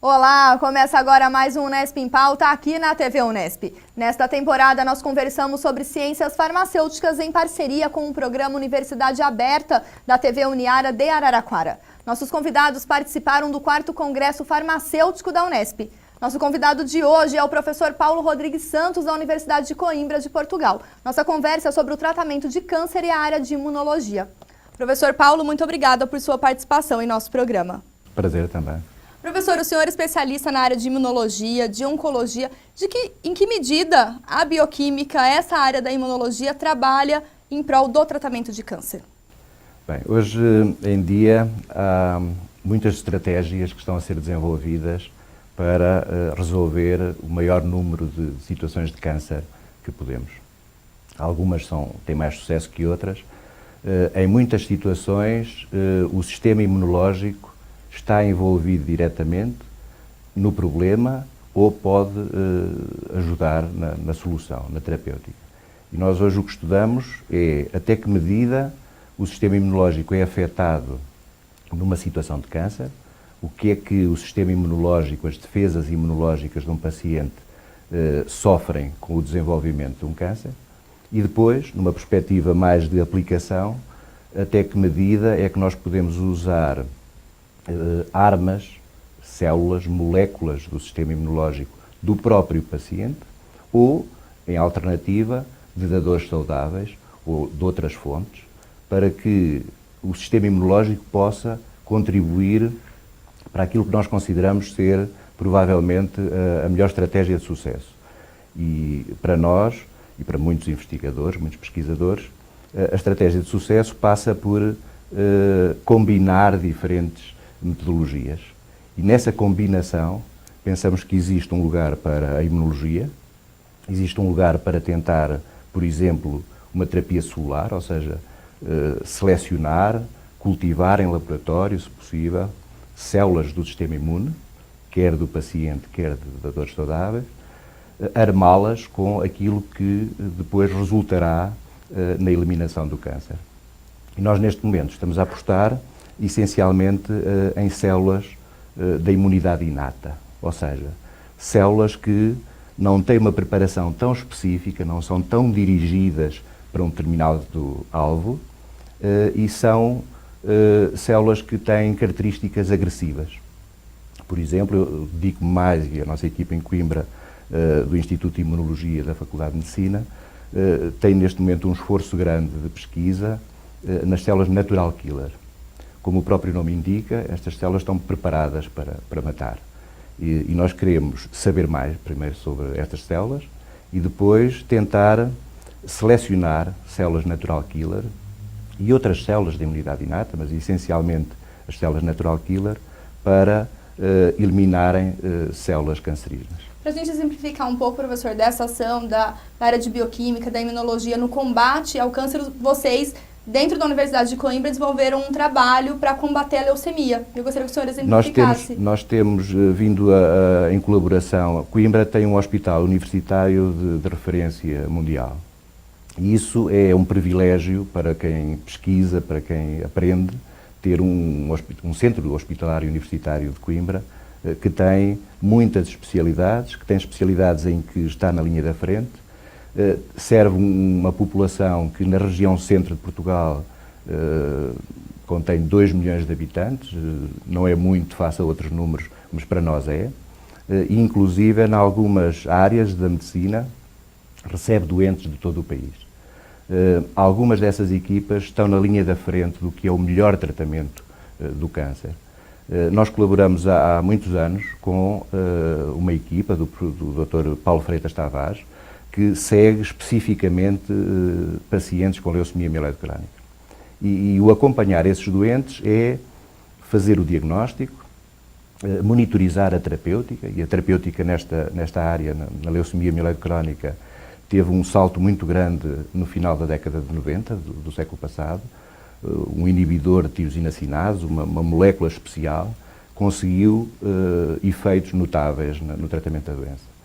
Olá, começa agora mais um Unesp em Pauta aqui na TV Unesp. Nesta temporada nós conversamos sobre ciências farmacêuticas em parceria com o programa Universidade Aberta da TV Uniara de Araraquara. Nossos convidados participaram do 4º Congresso Farmacêutico da Unesp. Nosso convidado de hoje é o professor Paulo Rodrigues Santos, da Universidade de Coimbra, de Portugal. Nossa conversa é sobre o tratamento de câncer e a área de imunologia. Professor Paulo, muito obrigada por sua participação em nosso programa. Prazer também. Professor, o senhor é especialista na área de imunologia, de oncologia. Em que medida a bioquímica, essa área da imunologia, trabalha em prol do tratamento de câncer? Bem, hoje em dia há muitas estratégias que estão a ser desenvolvidas para resolver o maior número de situações de câncer que podemos. Algumas têm mais sucesso que outras. Em muitas situações, o sistema imunológico está envolvido diretamente no problema ou pode ajudar na solução, na terapêutica. E nós hoje o que estudamos é até que medida o sistema imunológico é afetado numa situação de câncer, o que é que o sistema imunológico, as defesas imunológicas de um paciente sofrem com o desenvolvimento de um câncer, e depois, numa perspectiva mais de aplicação, até que medida é que nós podemos usar armas, células, moléculas do sistema imunológico do próprio paciente ou, em alternativa, de dadores saudáveis ou de outras fontes, para que o sistema imunológico possa contribuir para aquilo que nós consideramos ser, provavelmente, a melhor estratégia de sucesso. E para nós, e para muitos investigadores, muitos pesquisadores, a estratégia de sucesso passa por combinar diferentes metodologias. E nessa combinação, pensamos que existe um lugar para a imunologia, existe um lugar para tentar, por exemplo, uma terapia celular, ou seja, selecionar, cultivar em laboratório, se possível, células do sistema imune, quer do paciente, quer de dadores saudáveis, armá-las com aquilo que depois resultará na eliminação do câncer. E nós, neste momento, estamos a apostar essencialmente em células da imunidade inata, ou seja, células que não têm uma preparação tão específica, não são tão dirigidas para um determinado alvo e são células que têm características agressivas. Por exemplo, eu dedico-me mais, e a nossa equipa em Coimbra, do Instituto de Imunologia da Faculdade de Medicina, tem neste momento um esforço grande de pesquisa nas células natural killer. Como o próprio nome indica, estas células estão preparadas para matar. E nós queremos saber mais, primeiro, sobre estas células e depois tentar selecionar células natural killer e outras células de imunidade inata, mas essencialmente as células natural killer, para eliminarem células cancerígenas. Para a gente exemplificar um pouco, professor, dessa ação da área de bioquímica, da imunologia no combate ao câncer, vocês, dentro da Universidade de Coimbra, desenvolveram um trabalho para combater a leucemia. Eu gostaria que o senhor exemplificasse. Nós temos vindo em colaboração. Coimbra tem um hospital universitário de referência mundial. E isso é um privilégio para quem pesquisa, para quem aprende, ter um centro hospitalário universitário de Coimbra que tem muitas especialidades, que tem especialidades em que está na linha da frente, serve uma população que na região centro de Portugal contém 2 milhões de habitantes, não é muito face a outros números, mas para nós é, e inclusive em algumas áreas da medicina recebe doentes de todo o país. Algumas dessas equipas estão na linha da frente do que é o melhor tratamento do câncer. Nós colaboramos há muitos anos com uma equipa do Dr. Paulo Freitas Tavares, que segue especificamente pacientes com leucemia mieloide crónica. E o acompanhar esses doentes é fazer o diagnóstico, monitorizar a terapêutica, e a terapêutica nesta área, na leucemia mieloide crónica, teve um salto muito grande no final da década de 90, do século passado. Um inibidor de tirosinacinase, uma molécula especial, conseguiu efeitos notáveis no tratamento da doença.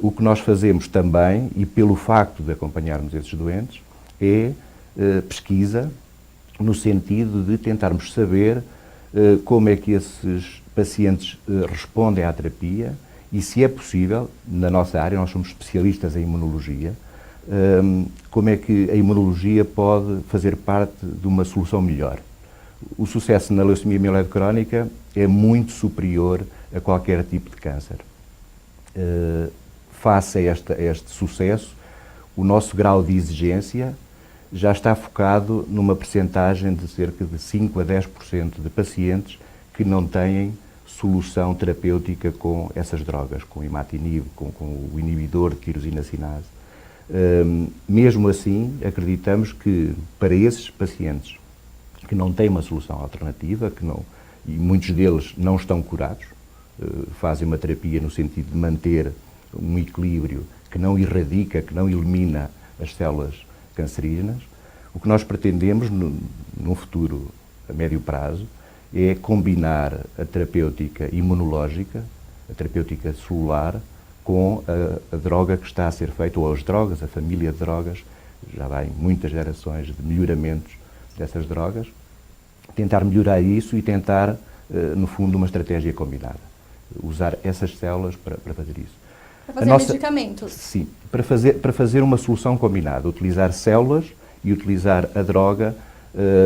O que nós fazemos também, e pelo facto de acompanharmos esses doentes, é pesquisa no sentido de tentarmos saber como é que esses pacientes respondem à terapia e, se é possível, na nossa área, nós somos especialistas em imunologia, como é que a imunologia pode fazer parte de uma solução melhor. O sucesso na leucemia mieloide crónica é muito superior a qualquer tipo de câncer. Face a este sucesso, o nosso grau de exigência já está focado numa percentagem de cerca de 5 a 10% de pacientes que não têm solução terapêutica com essas drogas, com o imatinib, com o inibidor de tirosina cinase. Mesmo assim, acreditamos que para esses pacientes que não têm uma solução alternativa, e muitos deles não estão curados, fazem uma terapia no sentido de manter um equilíbrio que não erradica, que não elimina as células cancerígenas, o que nós pretendemos, num futuro a médio prazo, é combinar a terapêutica imunológica, a terapêutica celular, com a droga que está a ser feita, ou as drogas, a família de drogas, já vai muitas gerações de melhoramentos dessas drogas, tentar melhorar isso e tentar, no fundo, uma estratégia combinada. Usar essas células para fazer isso. Para fazer medicamentos? Sim, para fazer uma solução combinada, utilizar células e utilizar a droga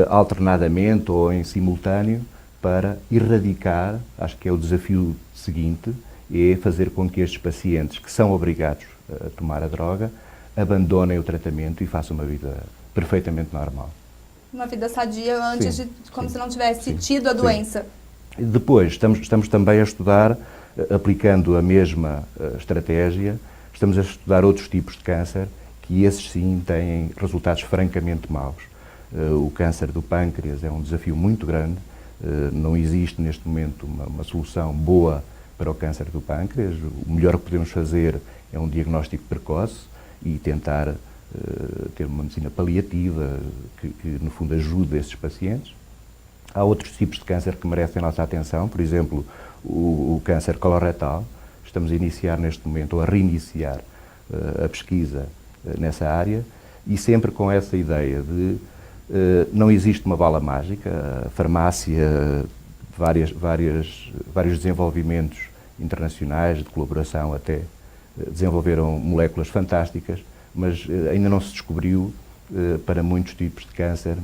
alternadamente ou em simultâneo para erradicar, acho que é o desafio seguinte, é fazer com que estes pacientes que são obrigados a tomar a droga abandonem o tratamento e façam uma vida perfeitamente normal. Uma vida sadia antes de como se não tivesse tido a doença. Depois, estamos também a estudar, aplicando a mesma estratégia, estamos a estudar outros tipos de câncer, que esses sim têm resultados francamente maus. O câncer do pâncreas é um desafio muito grande, não existe neste momento uma solução boa para o câncer do pâncreas. O melhor que podemos fazer é um diagnóstico precoce e tentar ter uma medicina paliativa que no fundo ajude esses pacientes. Há outros tipos de câncer que merecem a nossa atenção, por exemplo, o câncer coloretal. Estamos a iniciar neste momento, ou a reiniciar a pesquisa nessa área, e sempre com essa ideia de não existe uma bala mágica. A farmácia, vários desenvolvimentos internacionais de colaboração até desenvolveram moléculas fantásticas, mas ainda não se descobriu para muitos tipos de câncer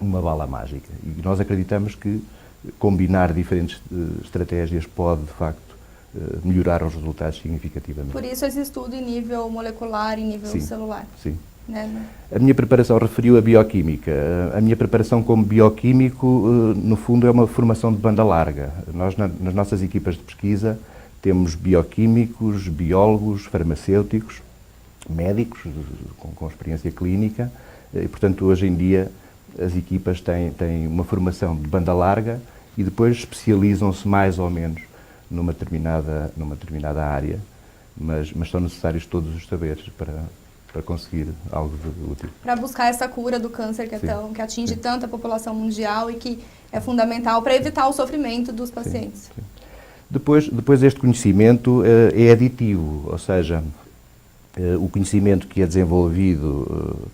uma bala mágica. E nós acreditamos que combinar diferentes estratégias pode, de facto, melhorar os resultados significativamente. Por isso esse estudo em nível molecular, em nível celular. Sim. Né? A minha preparação referiu a bioquímica. A minha preparação como bioquímico, no fundo, é uma formação de banda larga. Nós, nas nossas equipas de pesquisa, temos bioquímicos, biólogos, farmacêuticos, médicos com experiência clínica, e, portanto, hoje em dia as equipas têm uma formação de banda larga e depois especializam-se mais ou menos numa determinada área, mas são necessários todos os saberes para conseguir algo de útil. Para buscar essa cura do câncer que atinge tanta população mundial e que é fundamental para evitar o sofrimento dos pacientes. Sim. Depois este conhecimento é aditivo, ou seja, o conhecimento que é desenvolvido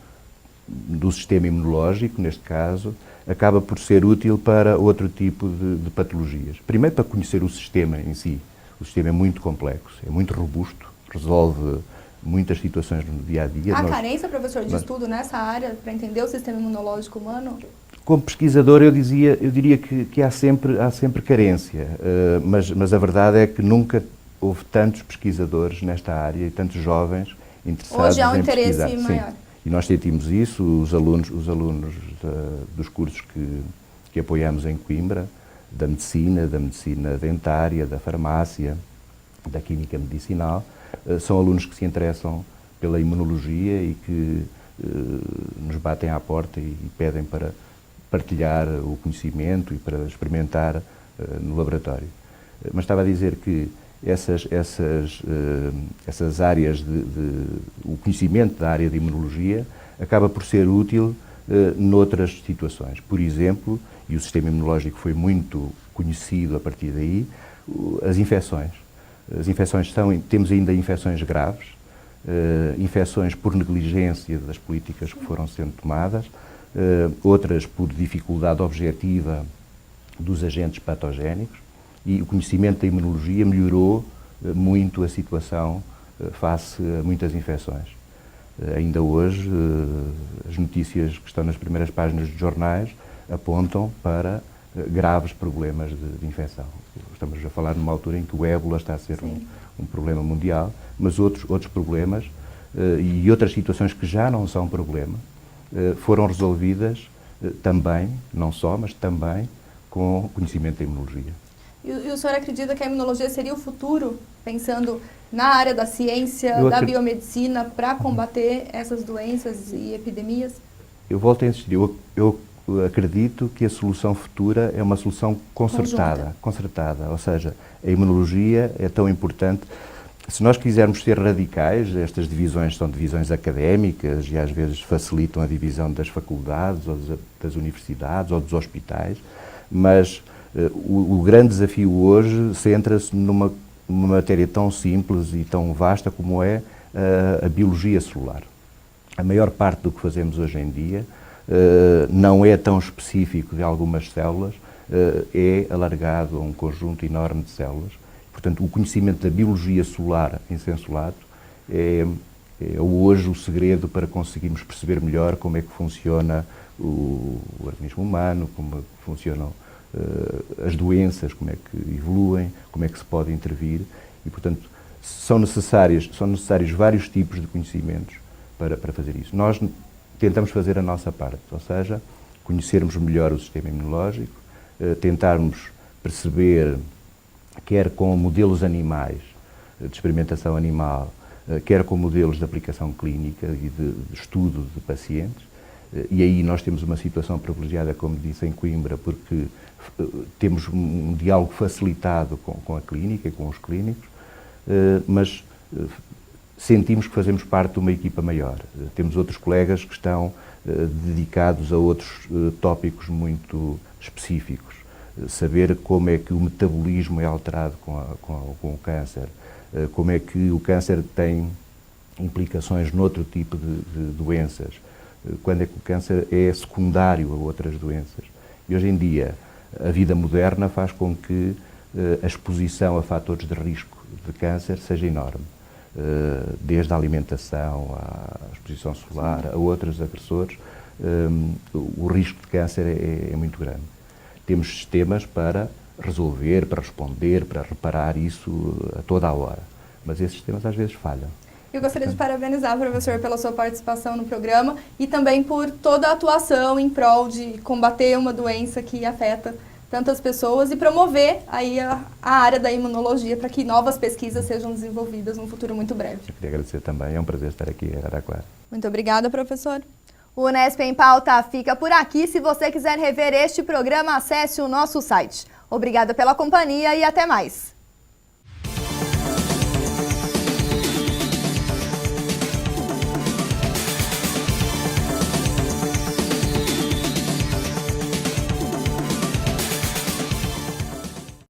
do sistema imunológico, neste caso, acaba por ser útil para outro tipo de patologias. Primeiro, para conhecer o sistema em si. O sistema é muito complexo, é muito robusto, resolve muitas situações no dia-a-dia. Há carência, professor, de estudo nessa área para entender o sistema imunológico humano? Como pesquisador, eu diria que há sempre carência, mas a verdade é que nunca houve tantos pesquisador nesta área e tantos jovens interessados em pesquisar. Hoje há um interesse maior. Sim. E nós sentimos isso, os alunos dos cursos que apoiamos em Coimbra, da medicina dentária, da farmácia, da química medicinal, são alunos que se interessam pela imunologia e que nos batem à porta e pedem para partilhar o conhecimento e para experimentar no laboratório. Mas estava a dizer que essas áreas o conhecimento da área de imunologia acaba por ser útil noutras situações. Por exemplo, e o sistema imunológico foi muito conhecido a partir daí, as infecções. Temos ainda infecções graves, infecções por negligência das políticas que foram sendo tomadas, outras por dificuldade objetiva dos agentes patogénicos, e o conhecimento da imunologia melhorou muito a situação face a muitas infecções. Ainda hoje, as notícias que estão nas primeiras páginas dos jornais apontam para graves problemas de infecção. Estamos a falar numa altura em que o ébola está a ser um problema mundial, mas outros problemas e outras situações que já não são problema foram resolvidas também, não só, mas também com o conhecimento da imunologia. E o senhor acredita que a imunologia seria o futuro, pensando na área da ciência, da biomedicina, para combater essas doenças e epidemias? Eu volto a insistir, eu acredito que a solução futura é uma solução concertada, ou seja, a imunologia é tão importante. Se nós quisermos ser radicais, estas divisões são divisões académicas e às vezes facilitam a divisão das faculdades, ou das universidades, ou dos hospitais, mas o grande desafio hoje centra-se numa matéria tão simples e tão vasta como é a biologia celular. A maior parte do que fazemos hoje em dia não é tão específico de algumas células, é alargado a um conjunto enorme de células. Portanto, o conhecimento da biologia celular em senso lato é hoje o segredo para conseguirmos perceber melhor como é que funciona o organismo humano, como é que funcionam as doenças, como é que evoluem, como é que se pode intervir e, portanto, são necessários vários tipos de conhecimentos para fazer isso. Nós tentamos fazer a nossa parte, ou seja, conhecermos melhor o sistema imunológico, tentarmos perceber, quer com modelos animais, de experimentação animal, quer com modelos de aplicação clínica e de estudo de pacientes, e aí nós temos uma situação privilegiada, como disse, em Coimbra, porque temos um diálogo facilitado com a clínica e com os clínicos, mas sentimos que fazemos parte de uma equipa maior. Temos outros colegas que estão dedicados a outros tópicos muito específicos. Saber como é que o metabolismo é alterado com o câncer, como é que o câncer tem implicações noutro tipo de doenças, quando é que o câncer é secundário a outras doenças. E hoje em dia, a vida moderna faz com que a exposição a fatores de risco de câncer seja enorme. Desde a alimentação, à exposição solar, a outros agressores, o risco de câncer é muito grande. Temos sistemas para resolver, para responder, para reparar isso a toda a hora, mas esses sistemas às vezes falham. Eu gostaria de parabenizar o professor pela sua participação no programa e também por toda a atuação em prol de combater uma doença que afeta tantas pessoas e promover aí a área da imunologia para que novas pesquisas sejam desenvolvidas num futuro muito breve. Eu queria agradecer também, é um prazer estar aqui em Araraquara. Muito obrigada, professor. O Unesp em Pauta fica por aqui. Se você quiser rever este programa, acesse o nosso site. Obrigada pela companhia e até mais.